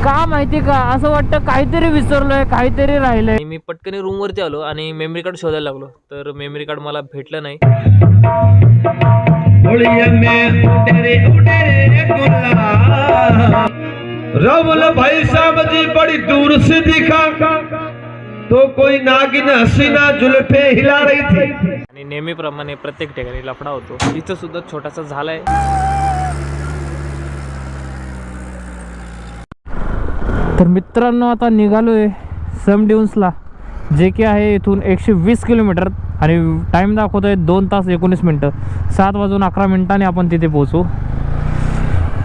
का माहिती का, असं वाटतं काहीतरी विसरलोय, काहीतरी राहिलंय. मी पटकन रूम वरती आलो आणि मेमरी कार्ड शोधायला लागलो, तर मेमरी कार्ड मला भेटलं नाही. रावल भाई साहब जी बड़ी दूर से दिखा तो कोई नागिन हसीना जुल्फे हिला रही थी. आणि नेहमीप्रमाणे प्रत्येक ठिकाणी लफडा होतो, इथं सुद्धा छोटासा झालाय. तर मित्रांनो आता निघालोय सम ड्यून्सला, जे की आहे इथून 120 किलोमीटर आणि टाईम दाखवतोय 2 तास 19 मिनटं. 7:11 आपण तिथे पोहोचू.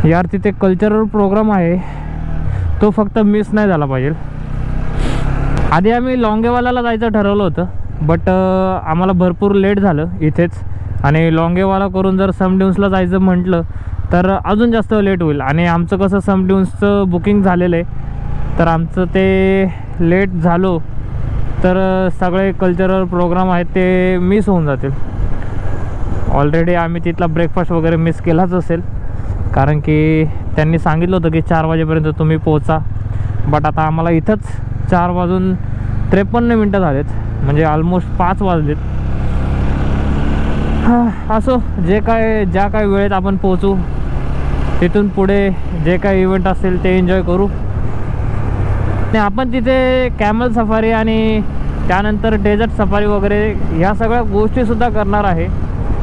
यार तिथे कल्चरल प्रोग्राम आहे, तो फक्त मिस नाही झाला पाहिजे. आधी आम्ही लॉंगेवालाला जायचं ठरवलं होतं, बट आम्हाला भरपूर लेट झालं इथेच. आणि लॉंगेवाला करून जर सम ड्यून्सला जायचं म्हटलं तर अजून जास्त लेट होईल. आणि आमचं कसं सम ड्यून्सचं बुकिंग झालेलं आहे, तर आमचं ते लेट झालो तर सगळे कल्चरल प्रोग्राम आहेत ते मिस होऊन जातील. ऑलरेडी आम्ही तिथला ब्रेकफास्ट वगैरे मिस केलाच असेल, कारण की त्यांनी सांगितलं होतं की 4 वाजेपर्यंत तुम्ही पोहोचा. बट आता आम्हाला इथंच 4:53 झालेत, म्हणजे ऑलमोस्ट 5 वाजलेत. असो, ज्या काय वेळेत आपण पोहोचू, तिथून पुढे जे काही इव्हेंट असेल ते एन्जॉय करू. आणि आपण तिथे कॅमल सफारी आणि त्यानंतर डेझर्ट सफारी वगैरे ह्या सगळ्या गोष्टीसुद्धा करणार आहे.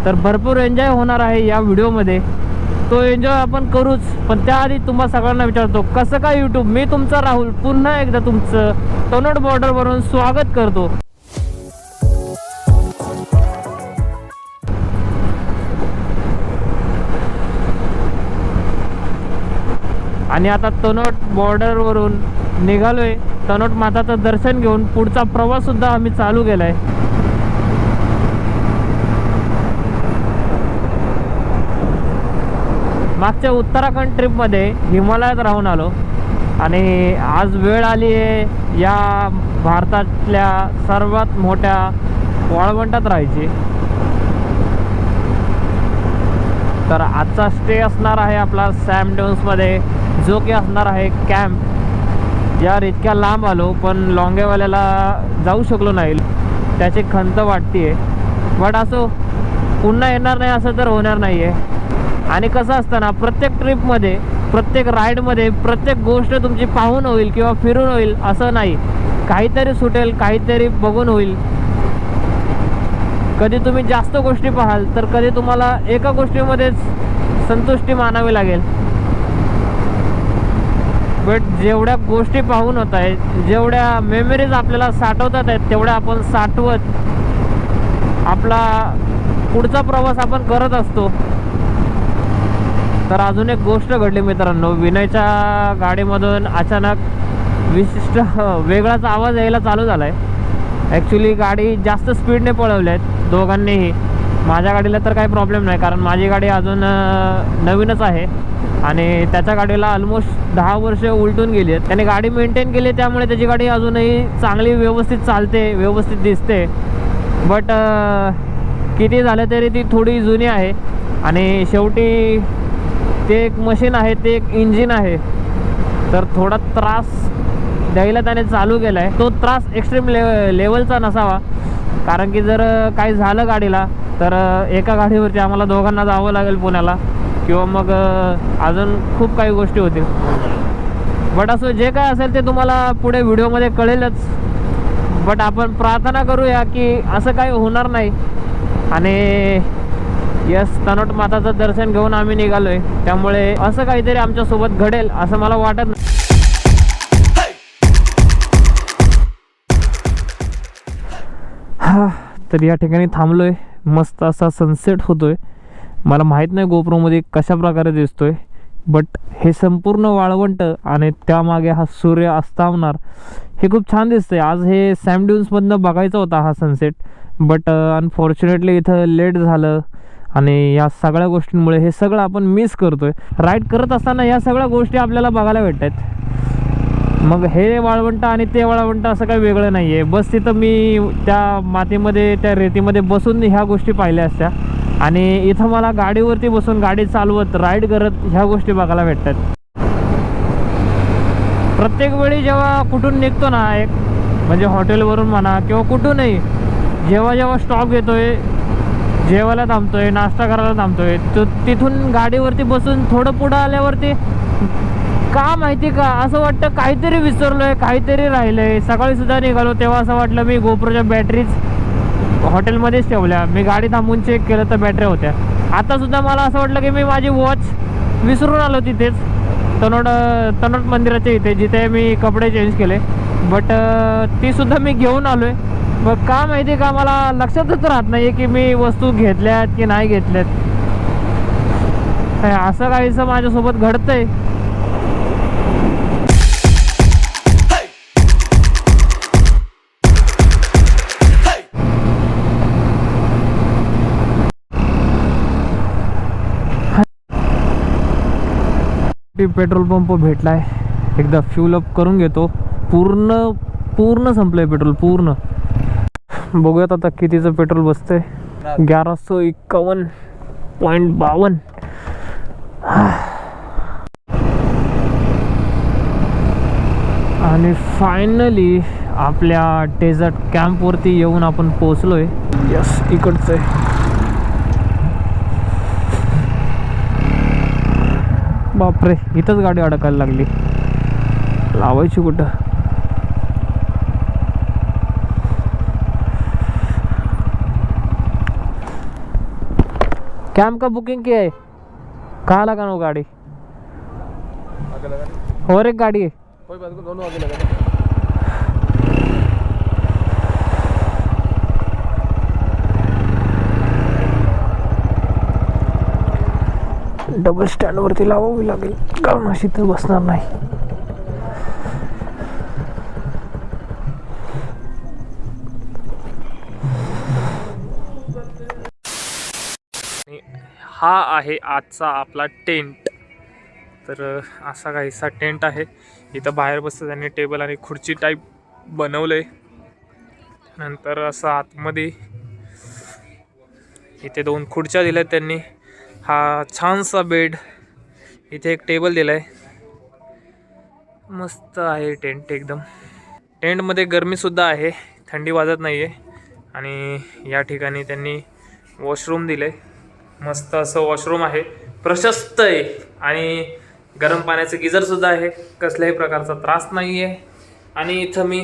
तर भरपूर एन्जॉय होणार आहे या व्हिडिओमध्ये, तो एन्जॉय आपण करूच. पण त्याआधी तुम्हा सगळ्यांना विचारतो, कसं काय यूट्यूब, मी तुमचा राहुल पुन्हा एकदा तुमचं तनोट बॉर्डरवरून स्वागत करतो. आणि आता तनोट बॉर्डरवरून निघालोय. तनोट माताचं दर्शन घेऊन पुढचा प्रवास सुद्धा आम्ही चालू केलाय. मागच्या उत्तराखंड ट्रिपमध्ये हिमालयात राहून आलो आणि आज वेळ आली आहे या भारतातल्या सर्वात मोठ्या वाळवंटात राहायची. तर आजचा स्टे असणार आहे आपला सॅम ड्यून्समध्ये, जो की असणार आहे कॅम्प. यार इतक्या लांब आलो पण लॉंगेवाल्याला जाऊ शकलो नाही, त्याची खंत वाटते. बट असो, पुन्हा येणार नाही असं तर होणार नाही आहे. आणि कसं असतं ना, प्रत्येक ट्रिपमध्ये, प्रत्येक राईडमध्ये प्रत्येक गोष्ट तुमची पाहून होईल किंवा फिरून होईल असं नाही. काहीतरी सुटेल, काहीतरी बघून होईल. कधी तुम्ही जास्त गोष्टी पाहाल तर कधी तुम्हाला एका गोष्टीमध्येच संतुष्टी मानावी लागेल. बट जेवढ्या गोष्टी पाहून होत आहेत, जेवढ्या मेमरीज आपल्याला साठवतात आहेत, तेवढ्या आपण साठवत आपला पुढचा प्रवास आपण करत असतो. तर अजून एक गोष्ट घडली मित्रांनो, विनयच्या गाडीमधून अचानक विशिष्ट वेगळाच आवाज यायला चालू झाला आहे. ॲक्च्युली गाडी जास्त स्पीडने पळवल्या आहेत दोघांनीही. माझ्या गाडीला तर काही प्रॉब्लेम नाही, कारण माझी गाडी अजून नवीनच आहे आणि त्याच्या गाडीला ऑलमोस्ट 10 वर्ष उलटून गेली आहेत. त्याने गाडी मेंटेन केली, त्यामुळे त्याची गाडी अजूनही चांगली व्यवस्थित चालते, व्यवस्थित दिसते. बट किती झालं तरी ती थोडी जुनी आहे आणि शेवटी ते एक मशीन आहे, ते एक इंजिन आहे. तर थोडा त्रास द्यायला त्याने चालू केला आहे. तो त्रास एक्स्ट्रीम लेवलचा नसावा, कारण की जर काही झालं गाडीला तर एका गाडीवरती आम्हाला दोघांना जावं लागेल पुण्याला, किंवा मग अजून खूप काही गोष्टी होतील. बट असं जे काय असेल ते तुम्हाला पुढे व्हिडिओमध्ये कळेलच. बट आपण प्रार्थना करूया की असं काही होणार नाही. आणि यस, तनोट माताचं दर्शन घेऊन आम्ही निघालोय, त्यामुळे असं काहीतरी आमच्यासोबत घडेल असं मला वाटत नाही. तर या ठिकाणी थांबलोय, मस्त असा सनसेट होतोय. मला माहीत नाही गोप्रोमध्ये कशा प्रकारे दिसतोय, बट हे संपूर्ण वाळवंट आणि त्यामागे हा सूर्य अस्तावणार हे खूप छान दिसतंय. आज हे सॅम ड्यून्समधनं बघायचा होता हा सनसेट, बट अनफॉर्च्युनेटली इथं लेट झालं आणि या सगळ्या गोष्टींमुळे हे सगळं आपण मिस करतोय. राईड करत असताना या सगळ्या गोष्टी आपल्याला बघायला भेटत आहेत. मग हे वाळवंट आणि ते वाळवंट असं काही वेगळं नाही आहे. बस तिथं मी त्या मातीमध्ये, त्या रेतीमध्ये बसून ह्या गोष्टी पाहिल्या असत्या, आणि इथं मला गाडीवरती बसून गाडी चालवत राईड करत ह्या गोष्टी बघायला भेटतात. प्रत्येक वेळी जेव्हा कुठून निघतो ना, एक म्हणजे हॉटेलवरून म्हणा किंवा कुठूनही, जेव्हा जेव्हा स्टॉप घेतोय, जेवायला थांबतोय, नाश्ता करायला थांबतोय, तो तिथून गाडीवरती बसून थोडं पुढं आल्यावरती का माहिती का असं वाटतं काहीतरी विसरलोय, काहीतरी राहिलंय. सकाळी सुद्धा निघालो तेव्हा असं वाटलं मी गोप्रोच्या बॅटरीज हॉटेलमध्येच ठेवल्या. मी गाडी थांबून चेक केलं तर बॅटऱ्या होत्या. आता सुद्धा मला असं वाटलं की मी माझी वॉच विसरून आलो तिथेच, तनोट मंदिराच्या इथे, जिथे मी कपडे चेंज केले. बट ती सुद्धा मी घेऊन आलो आहे. मग का माहिती का मला लक्षातच राहत नाही की मी वस्तू घेतल्यात की नाही घेतल्यात. असं काहीसं माझ्यासोबत घडतंय. पेट्रोल पंप भेटलाय, एकदा फ्यूल अप करून घेतो. पूर्ण संपलंय पेट्रोल, पूर्ण. बघूयात आता कितीचं पेट्रोल बसतंय. 1151.52. आणि फायनली आपल्या डेझर्ट कॅम्पवरती येऊन आपण पोहोचलोय. यस, इकडचं आहे. बापरे, इथंच गाडी अडकायला लागली. लावायची कुठं? कैंप का बुकिंग किया है? कहाँ लगाना हो गाड़ी? आगे लगा। और एक गाड़ी है, कोई बात नहीं, दोनों आगे लगा। डबल स्टँड वरती लावावी लागेल, कारण अशी तर बसणार नाही. हा आहे आजचा आपला टेंट. तर असा काहीसा टेंट आहे. इथं बाहेर बसतं त्यांनी टेबल आणि खुर्ची टाईप बनवलंय. नंतर असं आतमध्ये इथे 2 खुर्च्या दिल्यात त्यांनी. हा छानसा बेड, इथे एक टेबल दिलाय. मस्त आहे टेंट एकदम. टेंटमध्ये गरमीसुद्धा आहे, थंडी वाजत नाही आहे. आणि या ठिकाणी त्यांनी वॉशरूम दिले. मस्त असं वॉशरूम आहे, प्रशस्त आहे. आणि गरम पाण्याचं गिझरसुद्धा आहे, कसल्याही प्रकारचा त्रास नाही आहे. आणि इथं मी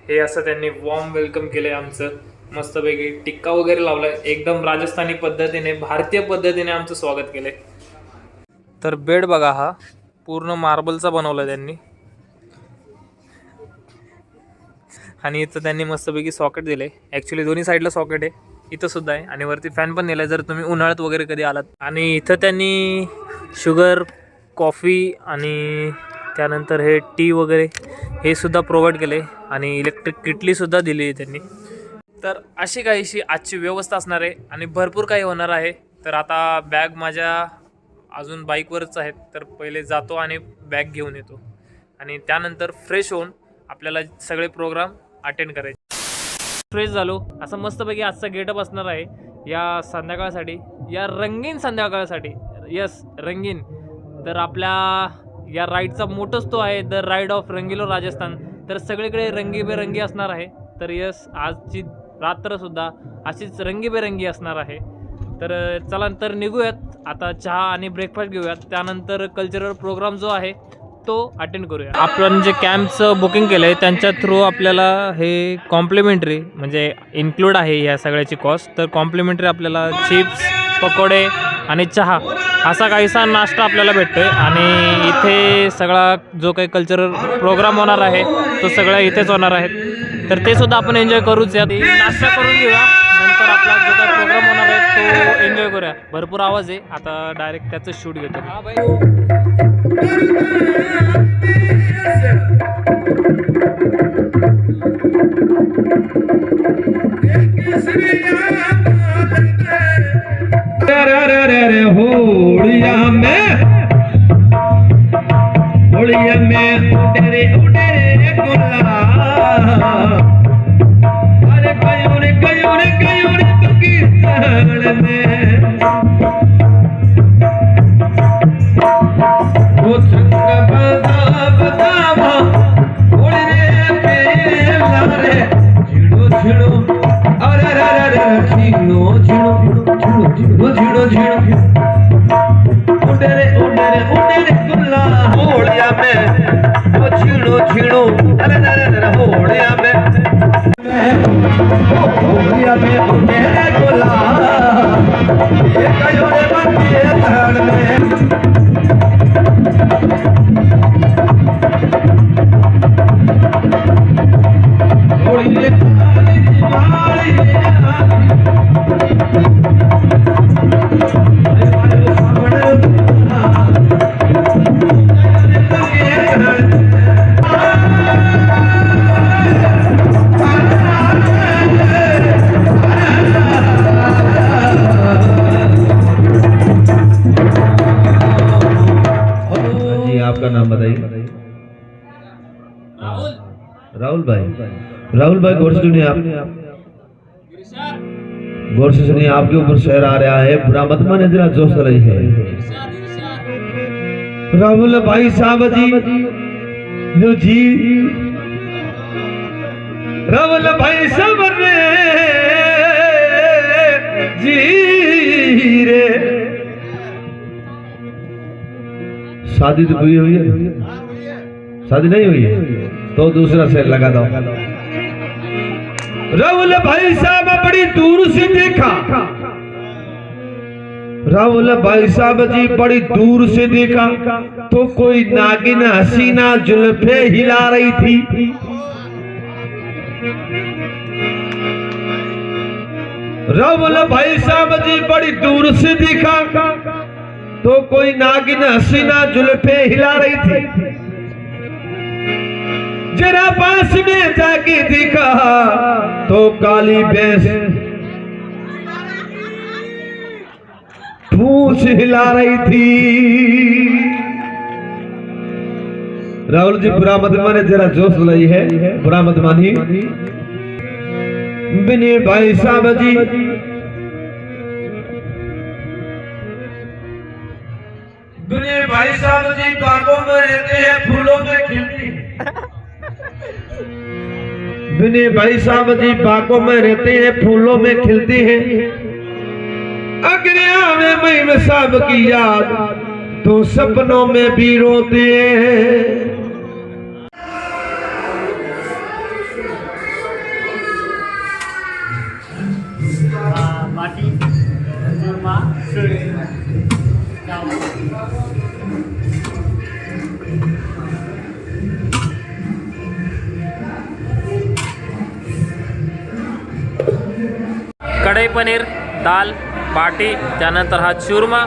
हे असं त्यांनी वॉर्म वेलकम केलं आहे आमचं. मस्तपैकी टिक्का वगैरे लावला आहे. एकदम राजस्थानी पद्धतीने, भारतीय पद्धतीने आमचं स्वागत केलं आहे. तर बेड बघा, हा पूर्ण मार्बलचा बनवला त्यांनी. आणि इथं त्यांनी मस्तपैकी सॉकेट दिलं आहे. ॲक्च्युली दोन्ही साईडला सॉकेट आहे, इथं सुद्धा आहे. आणि वरती फॅन पण दिला आहे जर तुम्ही उन्हाळ्यात वगैरे कधी आलात. आणि इथं त्यांनी शुगर, कॉफी आणि त्यानंतर हे टी वगैरे हे सुद्धा प्रोव्हाइड केले. आणि इलेक्ट्रिक किटलीसुद्धा दिली आहे त्यांनी. तर अशी काहीशी आजची व्यवस्था असणार आहे आणि भरपूर काही होणार आहे. तर आता बॅग माझ्या अजून बाईकवरच आहेत. तर पहिले जातो आणि बॅग घेऊन येतो. आणि त्यानंतर फ्रेश होऊन आपल्याला सगळे प्रोग्राम अटेंड करायचे. फ्रेश झालो, असं मस्तपैकी आजचा गेटअप असणार आहे या संध्याकाळसाठी, या रंगीन संध्याकाळसाठी. यस, रंगीन. तर आपल्या या राईडचा मोठोच तो आहे, द राईड ऑफ रंगीलो राजस्थान. तर सगळीकडे रंगीबेरंगी असणार आहे. तर यस, आजची रात्रसुद्धा अशीच रंगीबेरंगी असणार आहे. तर चला, तर निघूयात आता. चहा आणि ब्रेकफास्ट घेऊयात, त्यानंतर कल्चरल प्रोग्राम जो आहे तो अटेंड करूया. आपण जे कॅम्पचं बुकिंग केलं आहे त्यांच्या थ्रू आपल्याला हे कॉम्प्लिमेंटरी म्हणजे इन्क्लूड आहे या सगळ्याची कॉस्ट. तर कॉम्प्लिमेंटरी आपल्याला चिप्स, पकोडे आणि चहा असा काहीसा नाश्ता आपल्याला भेटतो आहे. आणि इथे सगळा जो काही कल्चरल प्रोग्राम होणार आहे तो सगळा इथेच होणार आहे. तर ते सुद्धा आपण एन्जॉय करूच. यात नाश्ता करून घेऊया, नंतर आपला जो काही प्रोग्राम होणार आहे तो एन्जॉय करूया. भरपूर आवाज आहे, आता डायरेक्ट त्याचं शूट घेतो. हा बाई, होलिया में उडरे उडरे गुलाब, अरे कयूरे कयूरे कयूरे पाकिस्तान में वो संग बजा बजावा राहुल भाई गौर से सुनिए आप, गौर से सुनिए। आपके ऊपर शहर आ रहा है, बुरा मत माने, जरा जोश रही है। राहुल भाई साहब जी, लो जी, राहुल भाई साहब रे जी रे। शादी तो हुई है? शादी नहीं हुई है तो दूसरा शेर लगा दो। राहुल भाई साहब बड़ी दूर से देखा, राहुल भाई साहब जी बड़ी दूर से देखा तो कोई नागिन हसीना जुल्फे हिला रही थी। राहुल भाई साहब जी बड़ी दूर से देखा तो कोई नागिन हसीना जुल्फे हिला रही थी। जरा पास में जाके देखा तो काली भैंस पूंछ हिला रही थी। राहुल जी बुरा मत माने, जरा जोश लाई है, बुरा मत मानिए। बिने भाई साहब जी, बिने भाई साहब जी बागों में रहते हैं, फूलों में खिलती हैं। बिने भाई साहब जी बागों में रहते हैं, फूलों में खिलती हैं। अगर आवे महिम साहब की याद तो सपनों में भी रोते हैं। कढई पनीर, दाल बाटी, त्यानंतर हा चुरमा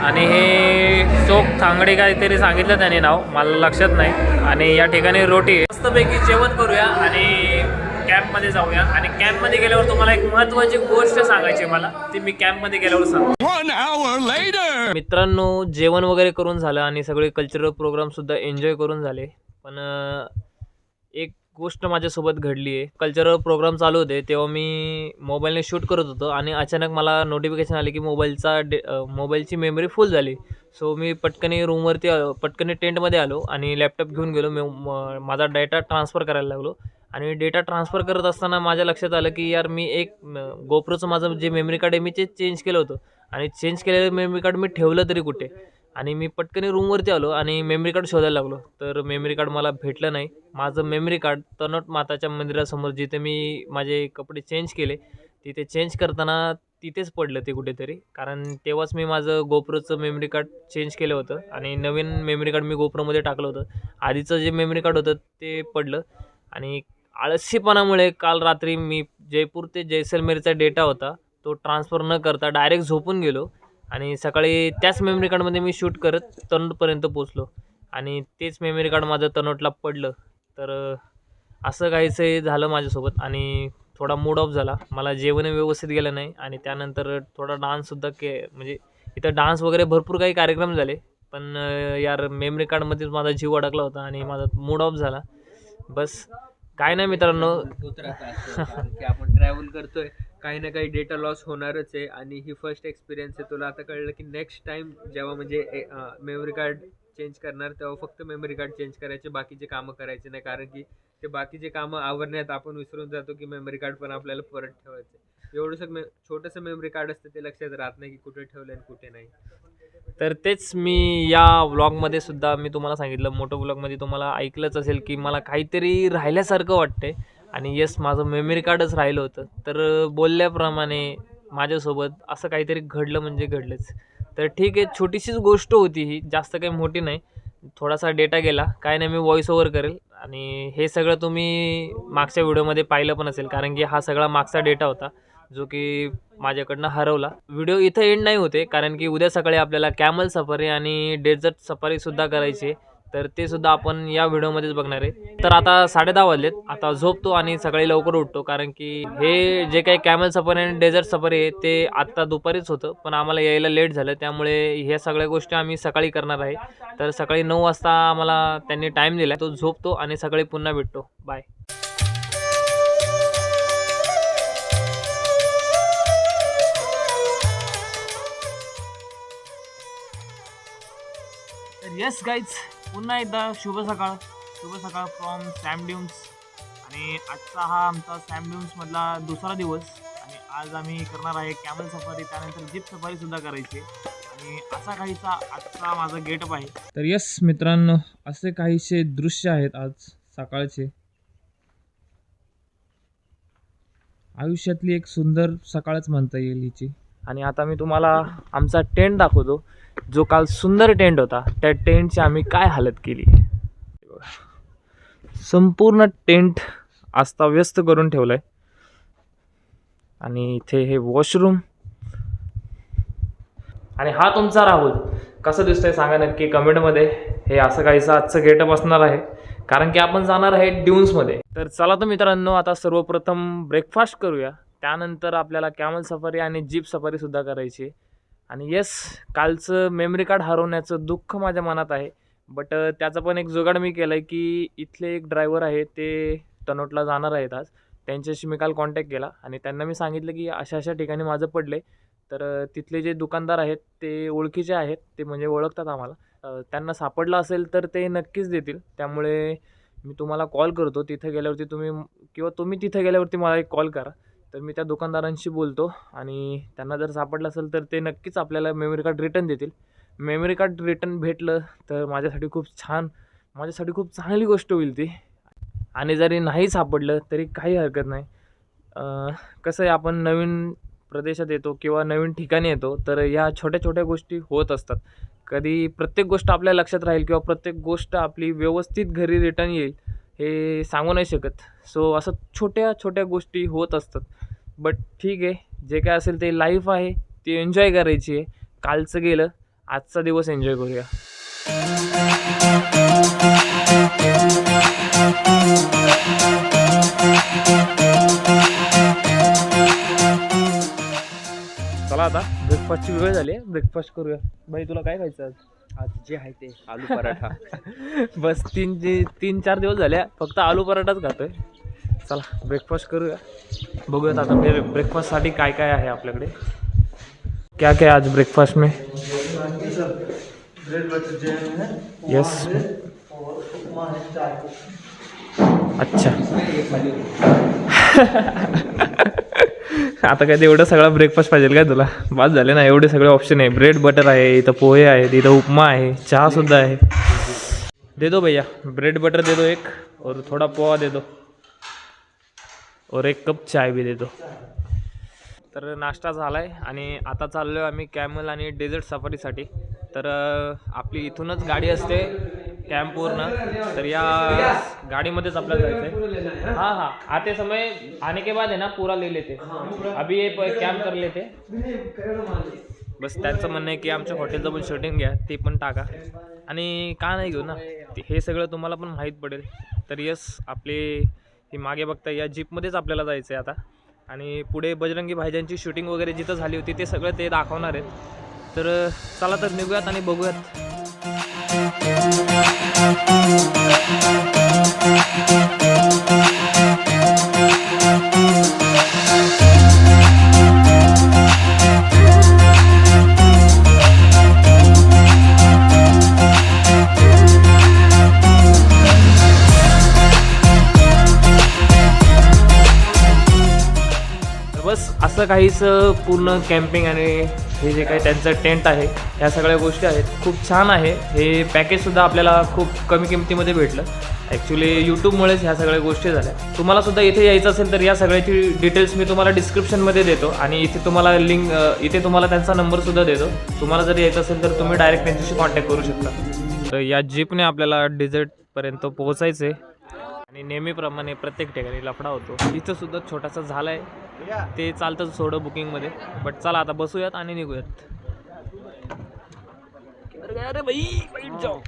आणि हे चोख थांगडी काहीतरी सांगितलं त्याने नाव, मला लक्षात नाही। आणि या ठिकाणी रोटी आहे। मस्तपैकी जेवण करूया आणि कॅम्पमध्ये जाऊया। आणि कॅम्पमध्ये गेल्यावर तुम्हाला एक महत्त्वाची गोष्ट सांगायची मला, ती मी कॅम्पमध्ये गेल्यावर सांगतो। मित्रांनो, जेवण वगैरे करून झालं आणि सगळे कल्चरल प्रोग्राम सुद्धा एन्जॉय करून झाले, पण एक गोष्ट माझ्यासोबत घडली आहे। कल्चरल प्रोग्राम चालू होते तेव्हा मी मोबाईलने शूट करत होतो आणि अचानक मला नोटिफिकेशन आली की मोबाईलची मेमरी फुल झाली। सो मी पटकनी रूमवरती पटकनी टेंटमध्ये आलो आणि लॅपटॉप घेऊन गेलो। माझा डेटा ट्रान्सफर करायला लागलो आणि डेटा ट्रान्सफर करत असताना माझ्या लक्षात आलं की यार मी एक गोप्रोचं माझं जे मेमरी कार्ड आहे मी ते चेंज केलं होतं आणि चेंज केलेलं मेमरी कार्ड मी ठेवलं तरी कुठे। आणि मी पटकन रूमवरती आलो आणि मेमरी कार्ड शोधायला लागलो, तर मेमरी कार्ड मला भेटलं नाही। माझं मेमरी कार्ड तनोट माताच्या मंदिरासमोर जिथे मी माझे कपडे चेंज केले तिथे चेंज करताना तिथेच पडलं ते कुठेतरी, कारण तेव्हाच मी माझं गोप्रोचं मेमरी कार्ड चेंज केलं होतं आणि नवीन मेमरी कार्ड मी गोप्रोमध्ये टाकलं होतं। आधीचं जे मेमरी कार्ड होतं ते पडलं आणि आळशीपणामुळे काल रात्री मी जयपूर ते जैसलमेरचा डेटा होता तो ट्रान्सफर न करता डायरेक्ट झोपून गेलो आणि सकाळी त्याच मेमरी कार्डमध्ये मी शूट करत तनोटपर्यंत पोचलो आणि तेच मेमरी कार्ड माझं तनोटला पडलं। तर असं काहीसं झालं माझ्यासोबत आणि थोडा मूड ऑफ झाला, मला जेवण व्यवस्थित गेलं नाही आणि त्यानंतर थोडा डान्ससुद्धा म्हणजे इथं डान्स वगैरे भरपूर काही कार्यक्रम झाले, पण यार मेमरी कार्डमध्येच माझा जीव अडकला होता आणि माझा मूड ऑफ झाला। बस काय नाही मित्रांनो, की आपण ट्रॅव्हल करतोय, काही ना काही डेटा लॉस होणारच आहे आणि ही फर्स्ट एक्सपिरियन्स आहे। तुला आता कळलं की नेक्स्ट टाइम जेव्हा म्हणजे मेमरी कार्ड चेंज करणार तेव्हा फक्त मेमरी कार्ड चेंज करायचे, बाकीचे कामं करायचे नाही, कारण की ते बाकीचे कामं आवरण्यात आपण विसरून जातो की मेमरी कार्ड पण आपल्याला परत ठेवायचं। एवढंसं छोटंसं मेमरी कार्ड असतं ते लक्षात राहत नाही की कुठे ठेवलं आणि कुठे नाही। तर तेच मी या व्लॉगमध्ये सुद्धा मी तुम्हाला सांगितलं, मोठं व्लॉगमध्ये तुम्हाला ऐकलंच असेल की मला काहीतरी राहिल्यासारखं वाटतंय आणि येस माझं मेमरी कार्डच राहिलं होतं। तर बोलल्याप्रमाणे माझ्यासोबत असं काहीतरी घडलं म्हणजे घडलंच। तर ठीक आहे, छोटीशीच गोष्ट होती ही, जास्त काही मोठी नाही, थोडासा डेटा गेला, काय नाही, मी व्हॉइस ओव्हर करेल आणि हे सगळं तुम्ही मागच्या व्हिडिओमध्ये पाहिलं पण असेल, कारण की हा सगळा मागचा डेटा होता जो की माझ्याकडनं हरवला। व्हिडिओ इथं एंड नाही होते, कारण की उद्या सकाळी आपल्याला कॅमल सफारी आणि डेझर्ट सफारीसुद्धा करायची आहे। तर ते सुद्धा आपण या व्हिडिओमध्येच बघणार आहे. तर आता 10:30 वाजलेत. आता झोपतो आणि सकाळी लवकर उठतो, कारण की हे जे काही कॅमल सफारी आणि डेझर्ट सफारी आहे ते आत्ता दुपारीच होतं, पण आम्हाला यायला लेट झालं, त्यामुळे ह्या सगळ्या गोष्टी आम्ही सकाळी करणार आहे. तर सकाळी 9 वाजता आम्हाला त्यांनी टाईम दिला, तो झोपतो आणि सकाळी पुन्हा भेटतो. बाय. येस गाईज, पुन्हा एकदा शुभ सकाळ फ्रॉम सॅम ड्यून्स. आणि आजचा हा आमचा सॅम ड्यून्समधला दुसरा दिवस, आणि आज आम्ही करणार आहे कॅमल सफारी, त्यानंतर जीप सफारीसुद्धा करायची आहे. आणि असा काहीसा आजचा माझा गेटअप आहे. तर येस मित्रांनो, असे काहीसे दृश्य आहेत आज सकाळचे. आयुष्यातली एक सुंदर सकाळच म्हणता येईल हिची. आणि आता मी तुम्हाला आमचा टेंट दाखवतो, जो काल सुंदर टेंट होता. त्या टेंटची आम्ही काय हालत केली. संपूर्ण टेंट अस्ताव्यस्त करून ठेवलाय. आणि इथे हे वॉशरूम, आणि हा तुमचा राहुल. कसं दिसतंय सांगा नक्की कमेंटमध्ये. हे असं काहीसं आजचं गेटअप असणार आहे, कारण की आपण जाणार आहे ड्यून्समध्ये. तर चला तर मित्रांनो, आता सर्वप्रथम ब्रेकफास्ट करूया, त्यानंतर आपल्याला कॅमल सफारी आणि जीप सफारीसुद्धा करायची. आणि येस, कालचं मेमरी कार्ड हरवण्याचं दुःख माझ्या मनात आहे, बट त्याचा पण एक जुगाड मी केला आहे की इथले एक ड्रायव्हर आहे, ते तनोटला जाणार आहेत आज. त्यांच्याशी मी काल कॉन्टॅक्ट केला आणि त्यांना मी सांगितलं की अशा अशा ठिकाणी माझं पडलं आहे. तर तिथले जे दुकानदार आहेत ते ओळखीचे आहेत, ते म्हणजे ओळखतात आम्हाला. त्यांना सापडलं असेल तर ते नक्कीच देतील. त्यामुळे मी तुम्हाला कॉल करतो, तिथे गेल्यावरती तुम्ही तिथे गेल्यावरती मला एक कॉल करा. तर मी त्या दुकानदारांशी बोलतो, आणि त्यांना जर सापडलं असेल तर ते नक्कीच आपल्याला मेमरी कार्ड रिटर्न देतील. मेमरी कार्ड रिटर्न भेटलं तर माझ्यासाठी खूप चांगली गोष्ट होईल ती. आणि जरी नाही सापडलं तरी काही हरकत नाही. कसं आहे, आपण नवीन प्रदेशात येतो किंवा नवीन ठिकाणी येतो, तर ह्या छोट्या छोट्या गोष्टी होत असतात. कधी प्रत्येक गोष्ट आपल्या लक्षात राहील किंवा प्रत्येक गोष्ट आपली व्यवस्थित घरी रिटर्न येईल हे सांगू नाही शकत. सो असं छोट्या छोट्या गोष्टी होत असतात. बट ठीक आहे, जे काय असेल ते लाईफ आहे, ती एन्जॉय करायची आहे. कालचं गेलं, आजचा दिवस एन्जॉय करूया. चला आता ब्रेकफास्टची वेळ झाली आहे, ब्रेकफास्ट करूया. भाई, तुला काय खायचं आज? आज जे आहे ते आलू पराठा. बस 3-4 दिवस झाले फक्त आलू पराठाच खातोय. चला ब्रेकफास्ट करूया, बघूयात आता ब्रेकफास्टसाठी काय काय आहे आपल्याकडे. क्या क्या आज ब्रेकफास्ट में? ब्रेड बटर जैम है, यस, और उपमा है, चाय. अच्छा. आता काय ते एवढं सगळं ब्रेकफास्ट पाहिजे काय तुला? बाद झाले ना, एवढे सगळे ऑप्शन आहे. ब्रेड बटर आहे, इथं पोहे आहेत, इथं उपमा आहे, चहासुद्धा आहे. दे दो भैया, ब्रेड बटर दे दो एक, और थोड़ा पोहा दे दो, और 1 कप चाय भी दे दो. तर नाश्ता झाला आहे आणि आता चाललो आहे आम्ही कॅमल आणि डेझर्ट सफारीसाठी. तर आपली इथूनच गाडी असते कॅम्प पूर्ण, तर या गाडीमध्येच आपल्याला जायचं आहे. हाँ, आते समय आने के बाद है ना पूरा ले लेते, अभी ये कॅम्प कर लेते. बस त्यांचं म्हणणं आहे की आमच्या हॉटेलचं पण शूटिंग घ्या, ते पण टाका, आणि का नाही घेऊ ना, हे सगळं तुम्हाला पण माहीत पडेल. तर यस, आपले हे मागे बघता या जीपमध्येच आपल्याला जायचं आहे आता. आणि पुढे बजरंगी भाईजानची शूटिंग वगैरे जिथं झाली होती ते सगळं ते दाखवणार आहेत. तर चला तर निघूयात आणि बघूयात. बस असं काहीच पूर्ण कॅम्पिंग आणि हे जे काही त्यांचं टेंट आहे, ह्या सगळ्या गोष्टी आहेत. खूप छान आहे. हे पॅकेजसुद्धा आपल्याला खूप कमी किमतीमध्ये भेटलं. ॲक्च्युली यूट्यूबमुळेच ह्या सगळ्या गोष्टी झाल्या. तुम्हालासुद्धा इथे यायचं असेल तर या सगळ्याची डिटेल्स मी तुम्हाला डिस्क्रिप्शनमध्ये देतो, आणि इथे तुम्हाला लिंक, इथे तुम्हाला त्यांचा नंबरसुद्धा देतो. तुम्हाला जर यायचं असेल तर तुम्ही डायरेक्ट त्यांच्याशी कॉन्टॅक्ट करू शकता. तर या जीपने आपल्याला डेझर्टपर्यंत पोहोचायचं आहे, आणि नेहमीप्रमाणे प्रत्येक ठिकाणी लफडा होतो. इथं सुद्धा छोटासा झाला आहे, ते चालतंच थोडं बुकिंगमध्ये. बट चला आता बसूयात आणि निघूयात. अरे भाई, बैठ जाओ.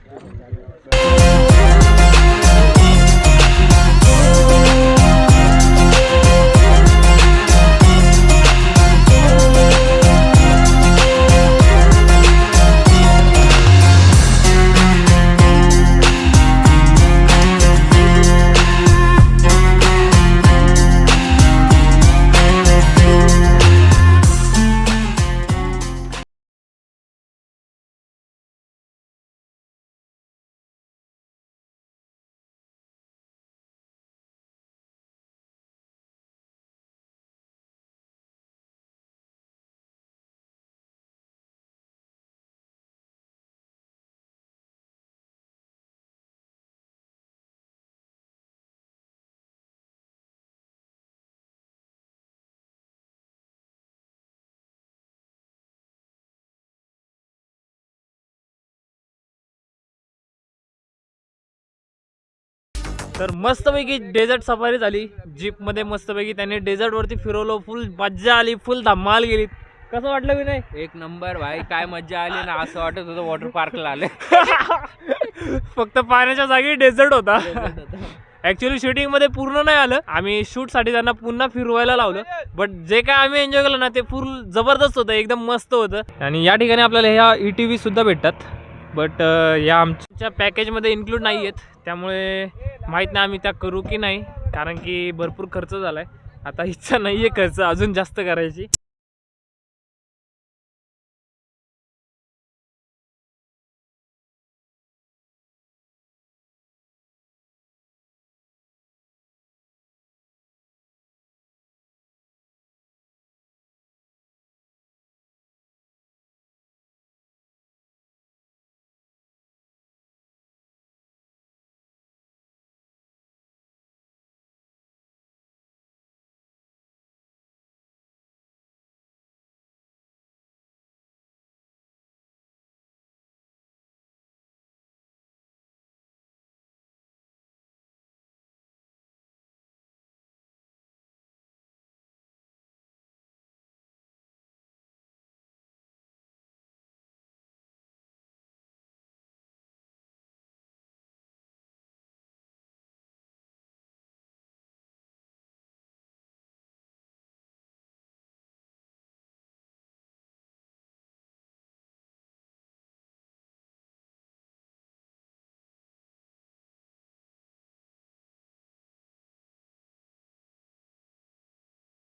तर मस्तपैकी डेझर्ट सफारी झाली जीपमध्ये, मस्तपैकी त्यांनी डेझर्टवरती फिरवलं, फुल मज्जा आली, फुल धमाल गेली. कसं वाटलं विनय? एक नंबर भाई, काय मज्जा आली ना, असं वाटत होतं वॉटर पार्कला आले. फक्त पाण्याच्या जागी डेझर्ट होता. ऍक्च्युली शूटिंग मध्ये पूर्ण नाही आलं, आम्ही शूट साठी त्यांना पुन्हा फिरवायला लावलं, बट जे काय आम्ही एन्जॉय केलं ना ते फुल जबरदस्त होतं, एकदम मस्त होतं. आणि या ठिकाणी आपल्याला ह्या ETV सुद्धा भेटतात, बट या आमच्या पॅकेजमध्ये इन्क्लूड नाही आहेत, त्यामुळे माहीत नाही आम्ही त्या करू की नाही, कारण की भरपूर खर्च झाला आहे. आता इच्छा नाही आहे खर्च अजून जास्त करायची.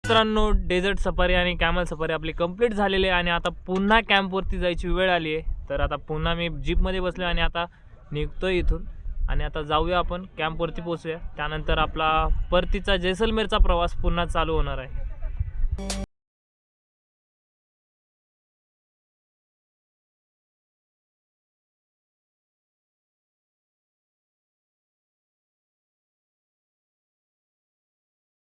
मित्रांनो, डेझर्ट सफारी आणि कॅमल सफारी आपली कंप्लीट झालेली आहे आणि आता पुन्हा कॅम्पवरती जायची वेळ आली आहे. तर आता पुन्हा मी जीपमध्ये बसलो आणि आता निघतो इथून आणि आता जाऊया आपण कॅम्पवरती पोहोचूया. त्यानंतर आपला परतीचा जैसलमेरचा प्रवास पुन्हा चालू होणार आहे.